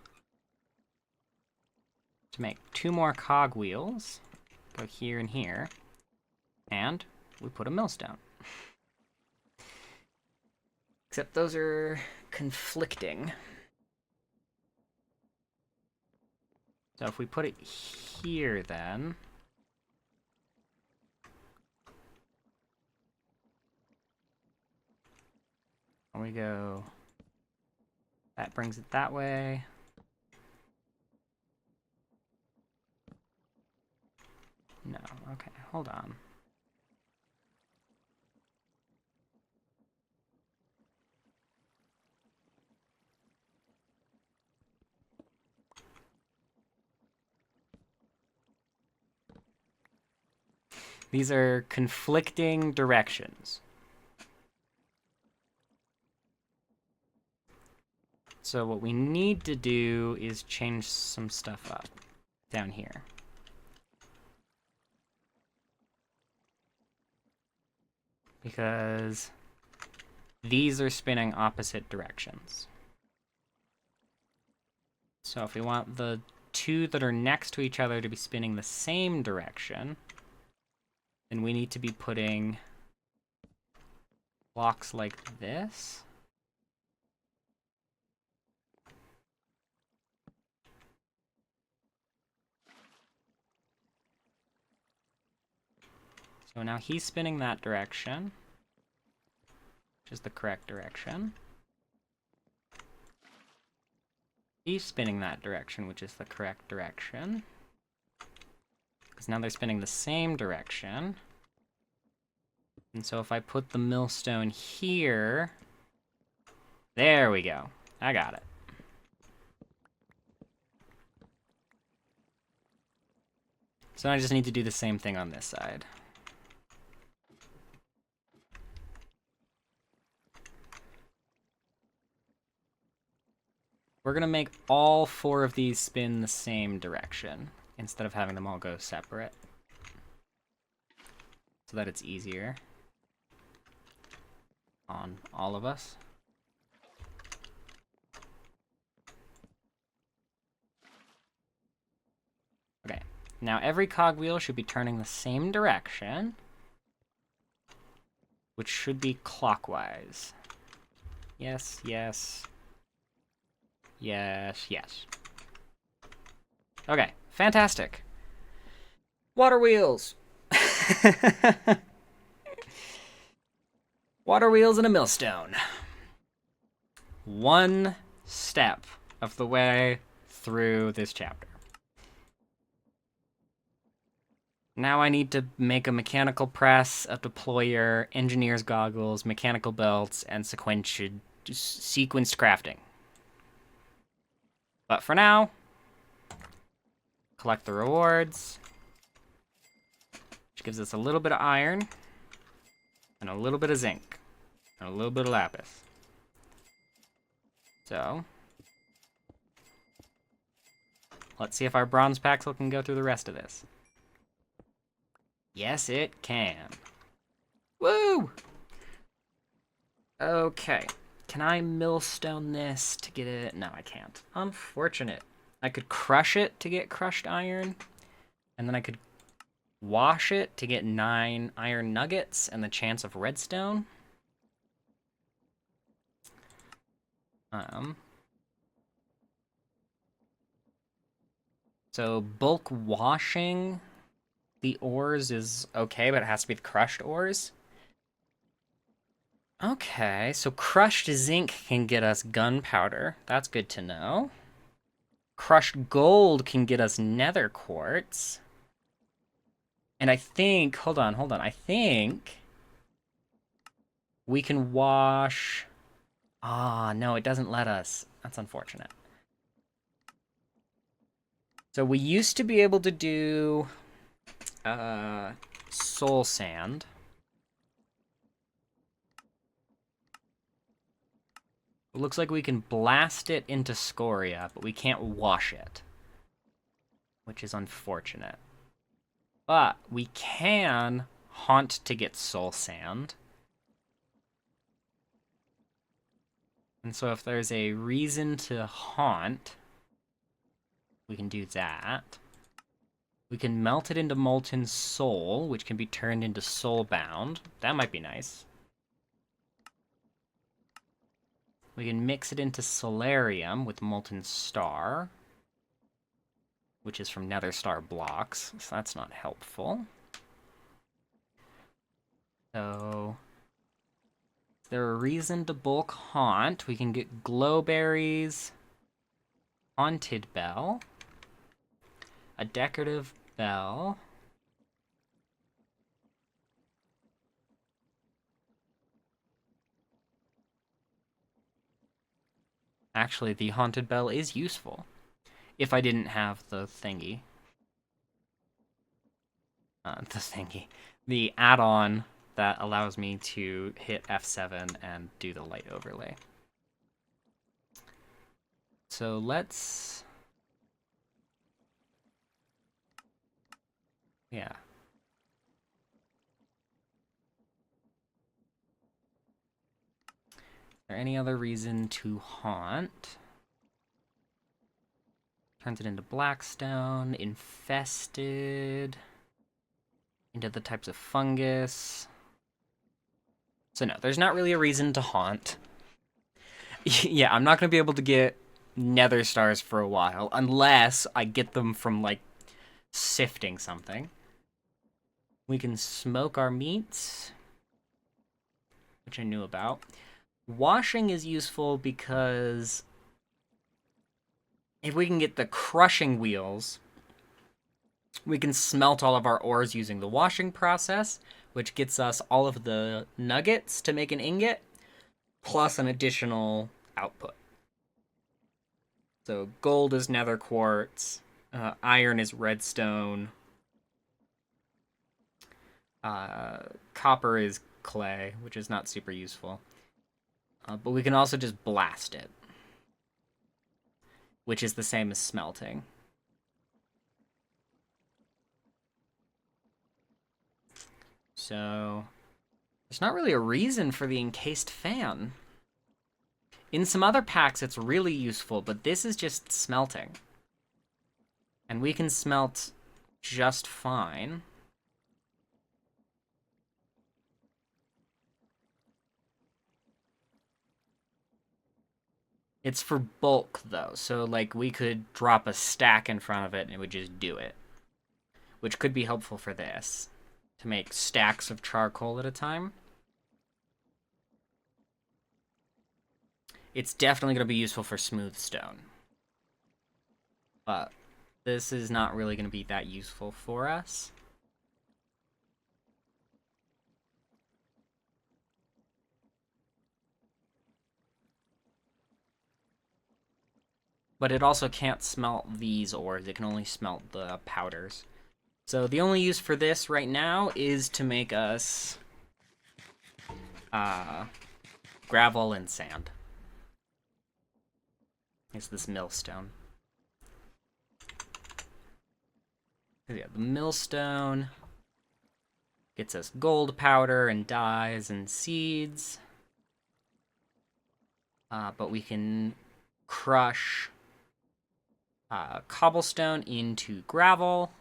to make 2 more cogwheels. Go here and here. And we put a millstone. Except those are conflicting. So if we put it here then... we go... that brings it that way. No, okay, hold on. These are conflicting directions. So what we need to do is change some stuff up down here. Because these are spinning opposite directions. So if we want the 2 that are next to each other to be spinning the same direction, then we need to be putting blocks like this. So now he's spinning that direction, which is the correct direction. He's spinning that direction, which is the correct direction. Because now they're spinning the same direction. And so if I put the millstone here... there we go. I got it. So I just need to do the same thing on this side. We're going to make all 4 of these spin the same direction, instead of having them all go separate. So that it's easier on all of us. Okay, now every cogwheel should be turning the same direction, which should be clockwise. Yes, yes. Yes, yes. Okay, fantastic. Water wheels. Water wheels and a millstone. 1 step of the way through this chapter. Now I need to make a mechanical press, a deployer, engineer's goggles, mechanical belts, and sequenced crafting. But for now, collect the rewards, which gives us a little bit of iron, and a little bit of zinc, and a little bit of lapis. So, let's see if our bronze paxel can go through the rest of this. Yes, it can. Woo! Okay. Can I millstone this to get it? No, I can't. Unfortunate. I could crush it to get crushed iron, and then I could wash it to get 9 iron nuggets and the chance of redstone. So bulk washing the ores is okay, but it has to be the crushed ores. Okay, so crushed zinc can get us gunpowder. That's good to know. Crushed gold can get us nether quartz. And I think, hold on, I think we can wash... ah, no, it doesn't let us. That's unfortunate. So we used to be able to do soul sand. It looks like we can blast it into scoria, but we can't wash it, which is unfortunate. But we can haunt to get soul sand. And so if there's a reason to haunt, we can do that. We can melt it into molten soul, which can be turned into soulbound. That might be nice. We can mix it into solarium with molten star, which is from nether star blocks, so that's not helpful. So, is there a reason to bulk haunt? We can get glowberries, haunted bell, a decorative bell, actually the haunted bell is useful if I didn't have the thingy. The add-on that allows me to hit F7 and do the light overlay. So let's... yeah. Is there any other reason to haunt? Turns it into blackstone, infested, into the types of fungus. So no, there's not really a reason to haunt. Yeah, I'm not going to be able to get nether stars for a while, unless I get them from, like, sifting something. We can smoke our meats, which I knew about. Washing is useful because if we can get the crushing wheels, we can smelt all of our ores using the washing process, which gets us all of the nuggets to make an ingot, plus an additional output. So gold is nether quartz, iron is redstone, copper is clay, which is not super useful. But we can also just blast it, which is the same as smelting. So there's not really a reason for the encased fan. In some other packs, it's really useful, but this is just smelting. And we can smelt just fine. It's for bulk, though, so, like, we could drop a stack in front of it and it would just do it. Which could be helpful for this, to make stacks of charcoal at a time. It's definitely going to be useful for smooth stone. But this is not really going to be that useful for us. But it also can't smelt these ores. It can only smelt the powders. So the only use for this right now is to make us gravel and sand. It's this millstone. Yeah, the millstone gets us gold powder and dyes and seeds. But we can crush cobblestone into gravel.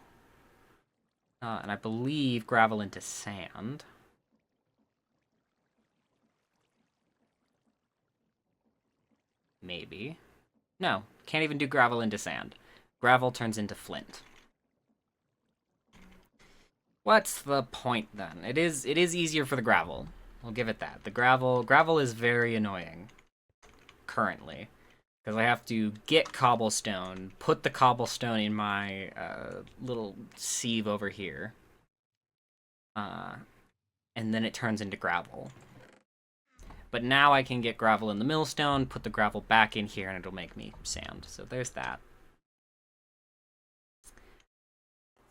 And I believe gravel into sand. Maybe. No, can't even do gravel into sand. Gravel turns into flint. What's the point then? It is easier for the gravel. We'll give it that. The gravel is very annoying currently. Because I have to get cobblestone, put the cobblestone in my little sieve over here. And then it turns into gravel. But now I can get gravel in the millstone, put the gravel back in here, and it'll make me sand. So there's that.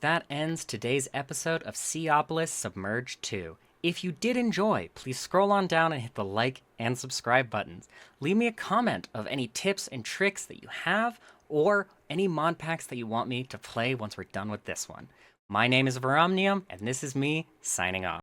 That ends today's episode of Seopolis Submerged 2. If you did enjoy, please scroll on down and hit the like and subscribe buttons. Leave me a comment of any tips and tricks that you have, or any mod packs that you want me to play once we're done with this one. My name is Veramnium, and this is me signing off.